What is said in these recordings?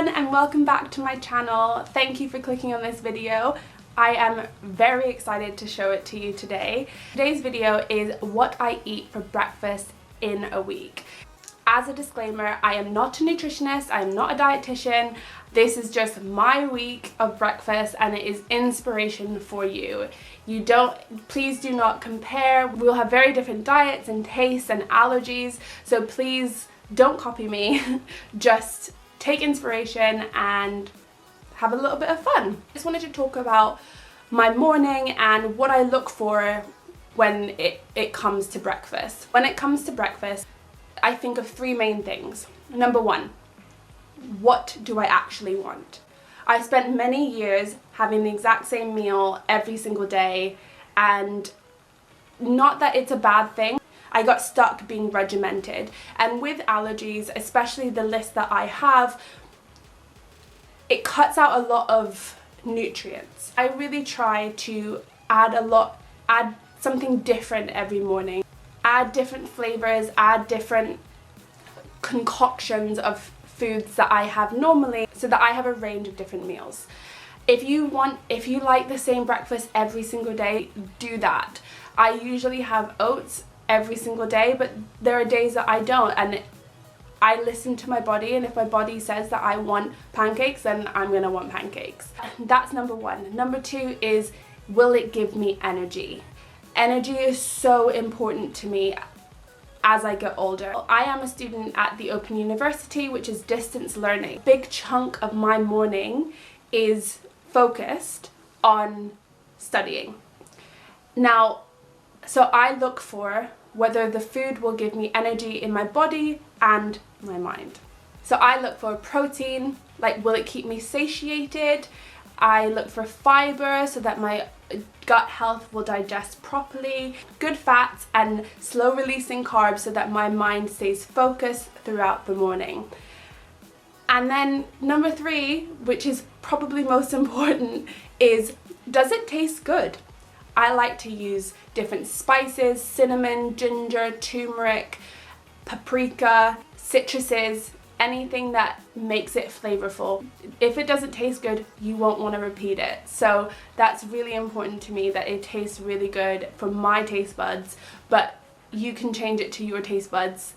everyone and welcome back to my channel. Thank you for clicking on this video. I am very excited to show it to you today. Today's video is what I eat for breakfast in a week. As a disclaimer, I am not a nutritionist, I am not a dietitian. This is just my week of breakfast and it is inspiration for you. Please do not compare. We'll have very different diets and tastes and allergies, so please don't copy me. Just take inspiration and have a little bit of fun. I just wanted to talk about my morning and what I look for when it comes to breakfast. When it comes to breakfast, I think of three main things. Number one, what do I actually want? I spent many years having the exact same meal every single day, and not that it's a bad thing. I got stuck being regimented, and with allergies, especially the list that I have, it cuts out a lot of nutrients. I really try to add something different every morning. Add different flavors, add different concoctions of foods that I have normally, so that I have a range of different meals. If you like the same breakfast every single day, do that. I usually have oats every single day, but there are days that I don't, and I listen to my body, and if my body says that I want pancakes, then I'm gonna want pancakes. That's number one. Number two is, will it give me energy? Energy is so important to me as I get older. I am a student at the Open University, which is distance learning. A big chunk of my morning is focused on studying. Now, so I look for whether the food will give me energy in my body and my mind. So I look for protein, like will it keep me satiated? I look for fiber so that my gut health will digest properly, good fats and slow releasing carbs so that my mind stays focused throughout the morning. And then number three, which is probably most important, is does it taste good? I like to use different spices, cinnamon, ginger, turmeric, paprika, citruses, anything that makes it flavorful. If it doesn't taste good, you won't want to repeat it. So that's really important to me, that it tastes really good for my taste buds, but you can change it to your taste buds.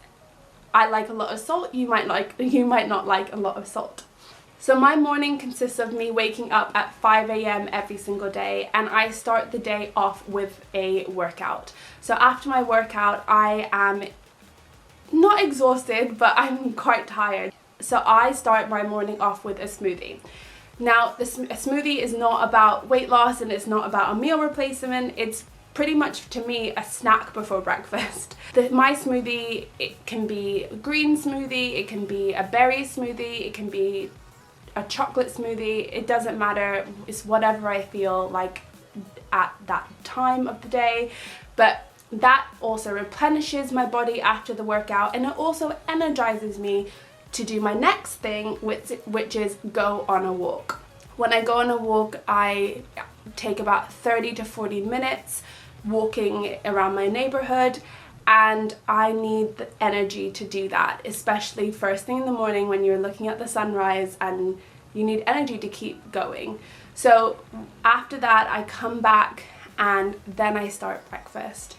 I like a lot of salt, you might not like a lot of salt. So my morning consists of me waking up at 5 a.m. every single day, and I start the day off with a workout. So after my workout, I am not exhausted, but I'm quite tired. So I start my morning off with a smoothie. Now, a smoothie is not about weight loss and it's not about a meal replacement. It's pretty much, to me, a snack before breakfast. My smoothie, it can be a green smoothie, it can be a berry smoothie, it can be a chocolate smoothie. It doesn't matter. It's whatever I feel like at that time of the day. But that also replenishes my body after the workout, and it also energizes me to do my next thing, which is go on a walk. When I go on a walk, I take about 30 to 40 minutes walking around my neighborhood, and I need the energy to do that, especially first thing in the morning when you're looking at the sunrise and you need energy to keep going. So after that, I come back and then I start breakfast.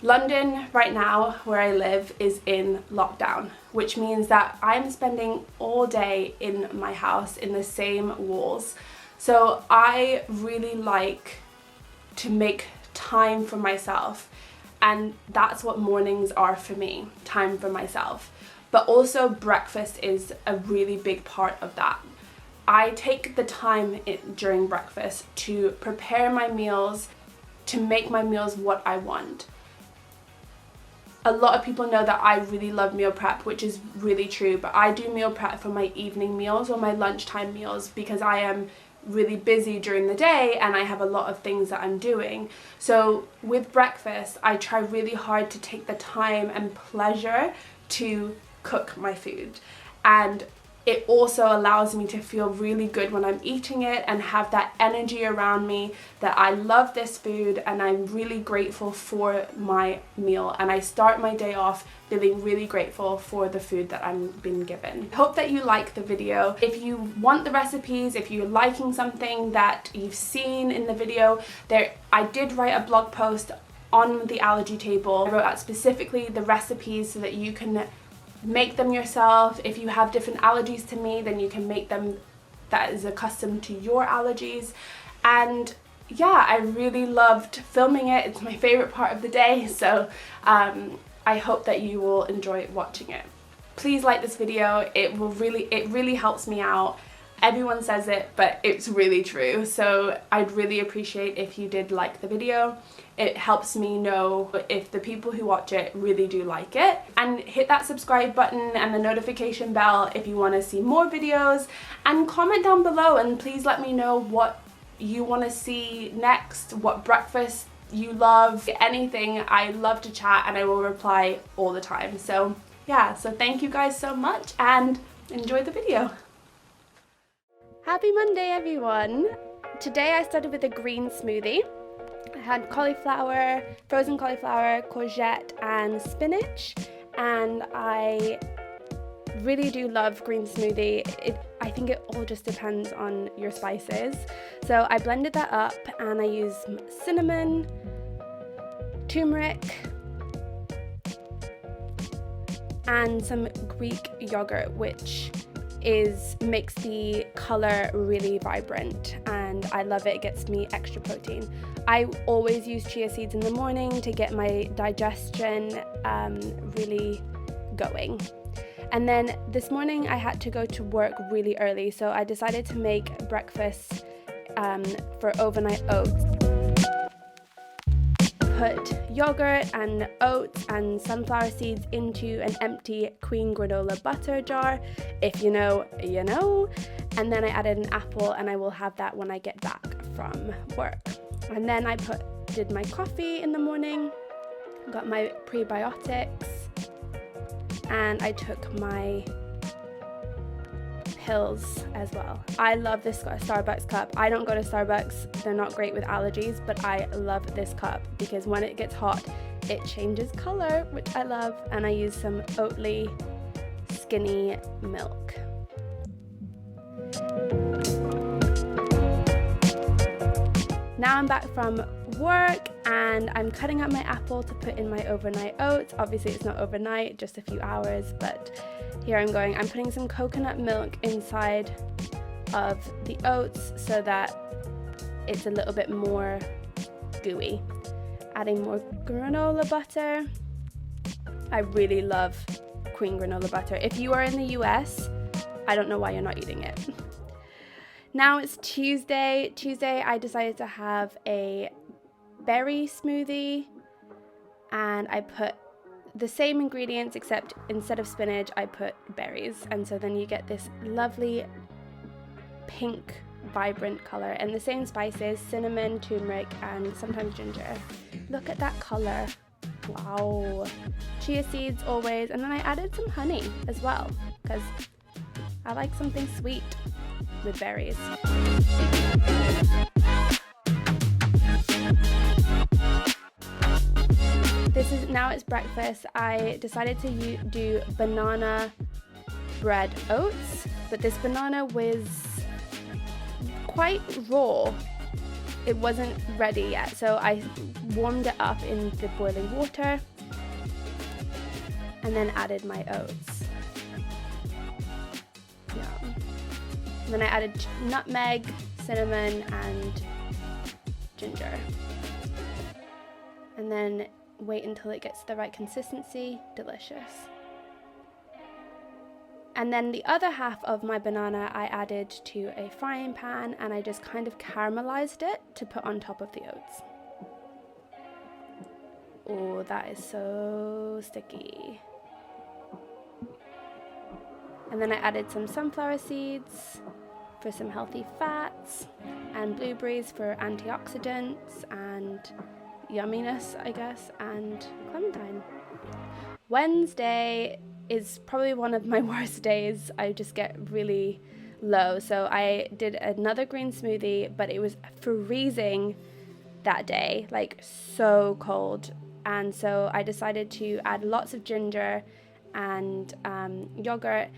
London right now, where I live, is in lockdown, which means that I'm spending all day in my house in the same walls. So I really like to make time for myself, and that's what mornings are for me, time for myself. But also breakfast is a really big part of that. I take the time during breakfast to prepare my meals, to make my meals what I want. A lot of people know that I really love meal prep, which is really true, but I do meal prep for my evening meals or my lunchtime meals because I am really busy during the day and I have a lot of things that I'm doing. So with breakfast, I try really hard to take the time and pleasure to cook my food. And it also allows me to feel really good when I'm eating it and have that energy around me that I love this food and I'm really grateful for my meal, and I start my day off feeling really grateful for the food that I'm being given. I hope that you like the video. If you want the recipes, if you're liking something that you've seen in the video, I did write a blog post on the allergy table. I wrote out specifically the recipes so that you can make them yourself. If you have different allergies to me, then you can make them that is accustomed to your allergies. And yeah, I really loved filming it. It's my favorite part of the day, so I hope that you will enjoy watching it. Please like this video. It really helps me out. Everyone says it, but it's really true. So I'd really appreciate if you did like the video. It helps me know if the people who watch it really do like it. And hit that subscribe button and the notification bell if you want to see more videos. And comment down below and please let me know what you want to see next, what breakfast you love, anything. I love to chat and I will reply all the time. So yeah, so thank you guys so much and enjoy the video. Happy Monday, everyone! Today I started with a green smoothie. I had cauliflower, frozen cauliflower, courgette and spinach, and I really do love green smoothie. I think it all just depends on your spices. So I blended that up and I used cinnamon, turmeric and some Greek yogurt, which makes the color really vibrant, and I love it. It gets me extra protein. I always use chia seeds in the morning to get my digestion really going. And then this morning I had to go to work really early, so I decided to make breakfast for overnight oats. Put yogurt and oats and sunflower seeds into an empty Queen granola butter jar. If you know, you know. And then I added an apple, and I will have that when I get back from work. And then I did my coffee in the morning, got my prebiotics, and I took my pills as well. I love this Starbucks cup. I don't go to Starbucks, they're not great with allergies, but I love this cup because when it gets hot, it changes color, which I love, and I use some Oatly skinny milk. Now I'm back from work and I'm cutting up my apple to put in my overnight oats. Obviously it's not overnight, just a few hours, but here I'm going. I'm putting some coconut milk inside of the oats so that it's a little bit more gooey. Adding more granola butter. I really love Queen granola butter. If you are in the US, I don't know why you're not eating it. Now it's Tuesday. I decided to have a berry smoothie, and I put the same ingredients, except instead of spinach I put berries, and so then you get this lovely pink vibrant color, and the same spices, cinnamon, turmeric and sometimes ginger. Look at that color. Wow. Chia seeds always, and then I added some honey as well because I like something sweet with berries. Now it's breakfast. I decided to do banana bread oats, but this banana was quite raw. It wasn't ready yet, so I warmed it up in the boiling water and then added my oats. Yum. And then I added nutmeg, cinnamon and ginger. And then wait until it gets the right consistency. Delicious. And then the other half of my banana I added to a frying pan, and I just kind of caramelized it to put on top of the oats. Oh, that is so sticky. And then I added some sunflower seeds for some healthy fats, and blueberries for antioxidants and yumminess, I guess, and clementine. Wednesday, is probably one of my worst days. I just get really low. So I did another green smoothie, but it was freezing that day, like so cold. And so I decided to add lots of ginger and yogurt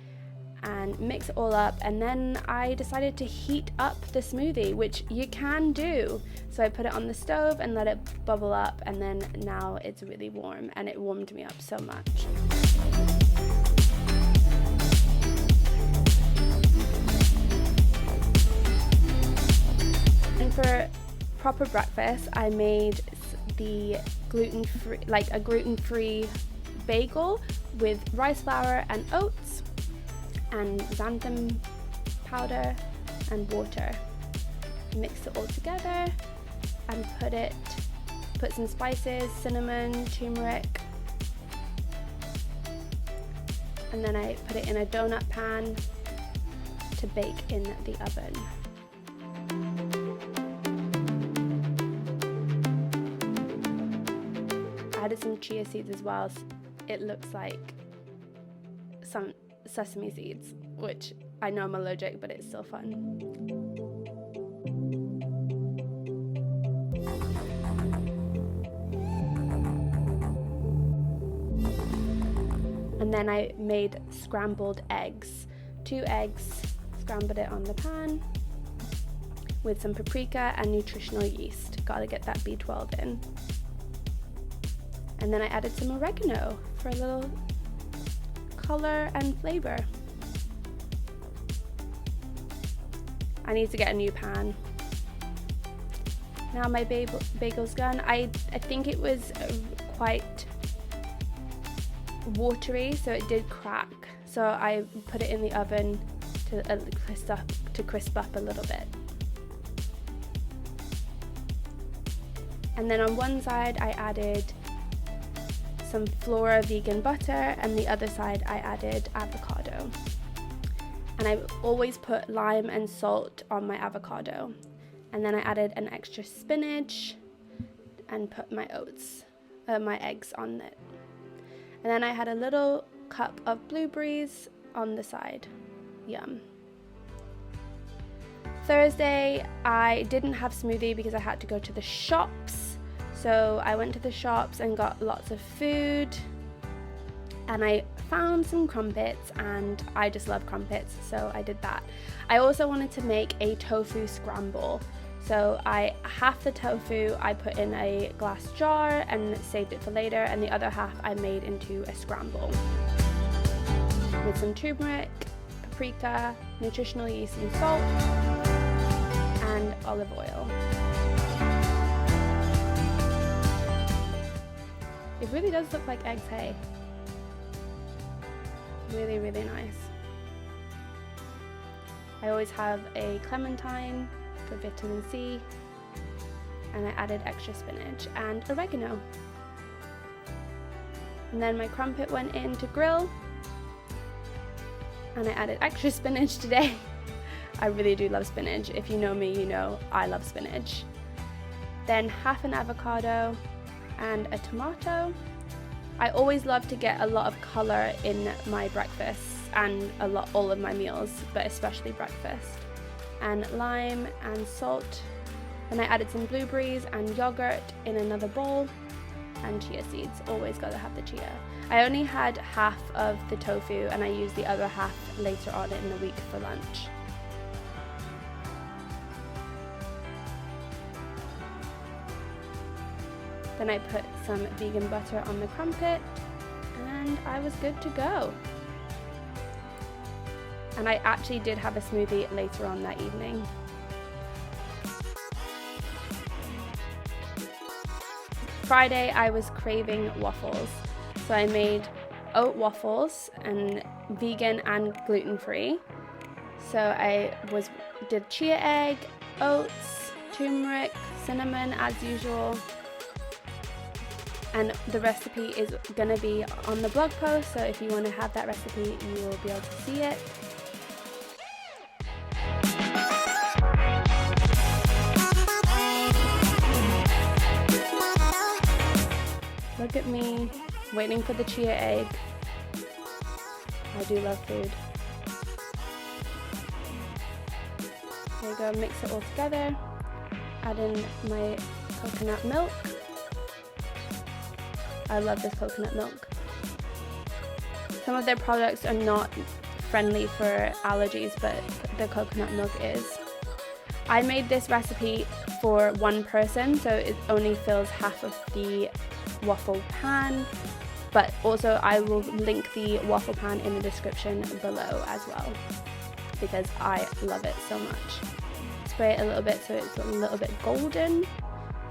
and mix it all up, and then I decided to heat up the smoothie, which you can do. So I put it on the stove and let it bubble up, and then now it's really warm, and it warmed me up so much. And for proper breakfast, I made the gluten-free, like a gluten-free bagel with rice flour and oats and xanthan powder and water. Mix it all together and put some spices, cinnamon, turmeric, and then I put it in a donut pan to bake in the oven. I added some chia seeds as well. It looks like some sesame seeds, which I know I'm allergic, but it's still fun. And then I made scrambled eggs. 2 eggs, scrambled it on the pan with some paprika and nutritional yeast. Gotta get that B12 in. And then I added some oregano for a little color and flavor. I need to get a new pan. Now my bagel's done. I think it was quite watery, so it did crack. So I put it in the oven to crisp up a little bit. And then on one side I added some Flora vegan butter, and the other side I added avocado. And I always put lime and salt on my avocado. And then I added an extra spinach and put my eggs on it. And then I had a little cup of blueberries on the side. Yum. Thursday I didn't have smoothie because I had to go to the shops. So I went to the shops and got lots of food, and I found some crumpets, and I just love crumpets, so I did that. I also wanted to make a tofu scramble. So half the tofu I put in a glass jar and saved it for later, and the other half I made into a scramble with some turmeric, paprika, nutritional yeast and salt, and olive oil. It really does look like eggs, hey? Really, really nice. I always have a clementine for vitamin C, and I added extra spinach and oregano. And then my crumpet went in to grill, and I added extra spinach today. I really do love spinach. If you know me, you know I love spinach. Then half an avocado and a tomato. I always love to get a lot of colour in my breakfasts and all of my meals, but especially breakfast. And lime and salt. Then I added some blueberries and yogurt in another bowl, and chia seeds. Always gotta have the chia. I only had half of the tofu, and I used the other half later on in the week for lunch. Then I put some vegan butter on the crumpet, and I was good to go. And I actually did have a smoothie later on that evening. Friday I was craving waffles, so I made oat waffles, and vegan and gluten-free. So I did chia egg, oats, turmeric, cinnamon as usual. And the recipe is going to be on the blog post, so if you want to have that recipe, you will be able to see it. Look at me, waiting for the chia egg. I do love food. There you go, mix it all together. Add in my coconut milk. I love this coconut milk. Some of their products are not friendly for allergies, but the coconut milk is. I made this recipe for one person, so it only fills half of the waffle pan, but also I will link the waffle pan in the description below as well, because I love it so much. Spray it a little bit so it's a little bit golden,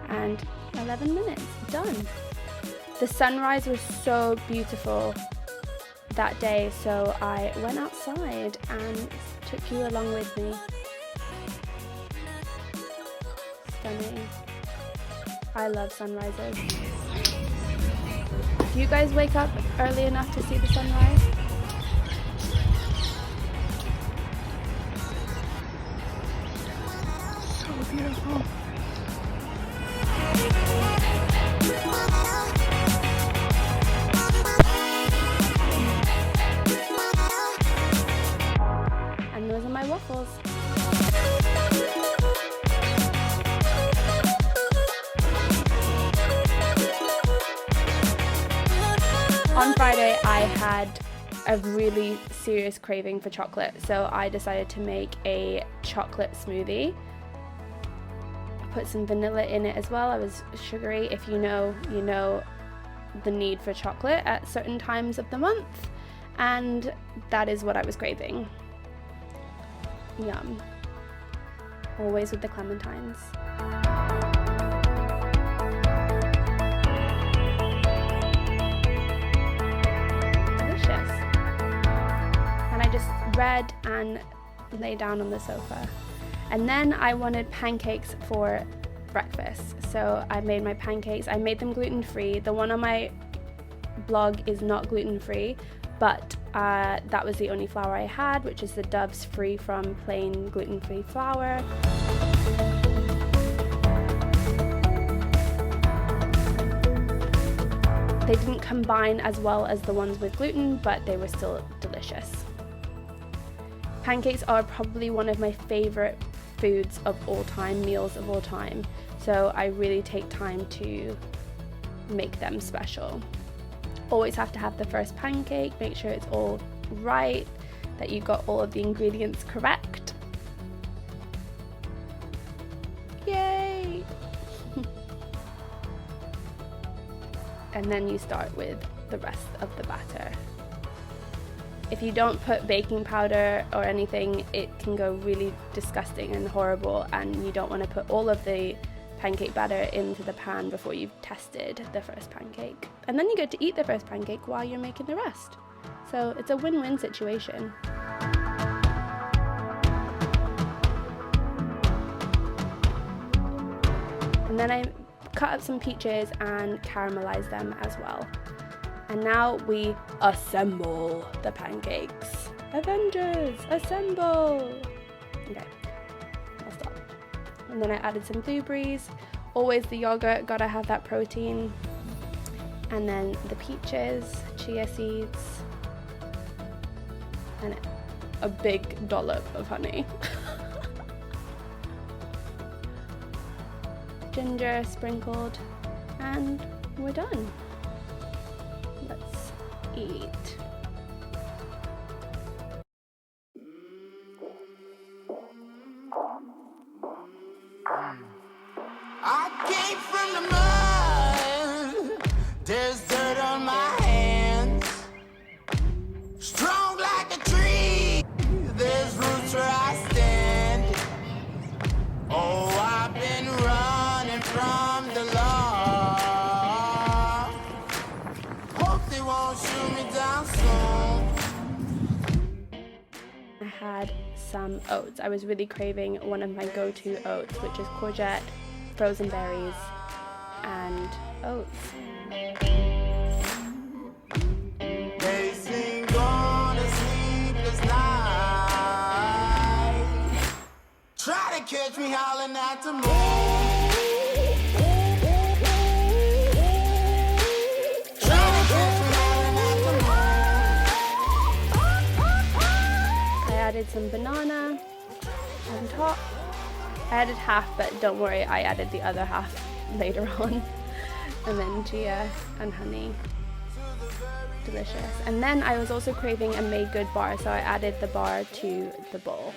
and 11 minutes, done. The sunrise was so beautiful that day, so I went outside and took you along with me. Stunning. I love sunrises. Do you guys wake up early enough to see the sunrise? So beautiful. And those are my waffles. On Friday, I had a really serious craving for chocolate, so I decided to make a chocolate smoothie. I put some vanilla in it as well. I was sugary. If you know, you know the need for chocolate at certain times of the month, and that is what I was craving. Yum. Always with the clementines. Read and lay down on the sofa. And then I wanted pancakes for breakfast, so I made my pancakes. I made them gluten-free. The one on my blog is not gluten-free, but that was the only flour I had, which is the Dove's free from plain gluten-free flour. They didn't combine as well as the ones with gluten, but they were still delicious. Pancakes are probably one of my favorite foods of all time, meals of all time, so I really take time to make them special. Always have to have the first pancake, make sure it's all right, that you got all of the ingredients correct. Yay! And then you start with the rest of the batter. If you don't put baking powder or anything, it can go really disgusting and horrible, and you don't want to put all of the pancake batter into the pan before you've tested the first pancake. And then you get to eat the first pancake while you're making the rest. So it's a win-win situation. And then I cut up some peaches and caramelize them as well. And now we assemble the pancakes. Avengers, assemble! Okay, I'll stop. And then I added some blueberries. Always the yogurt, gotta have that protein. And then the peaches, chia seeds, and a big dollop of honey. Ginger sprinkled, and we're done. Let's eat. I came from the mud. There's dirt on my hands. Strong like a tree. There's roots where I stand. Oh, I've been running from the law. Hope they won't shoot me down soon. I had some oats. I was really craving one of my go-to oats, which is courgette, frozen berries, and oats. They sing on a sleepless night. Try to catch me howling at the moon. Try to catch me howling at the moon. added some banana on top. I added half, but don't worry, I added the other half later on. And then chia and honey. Delicious. And then I was also craving a made good bar, so I added the bar to the bowl.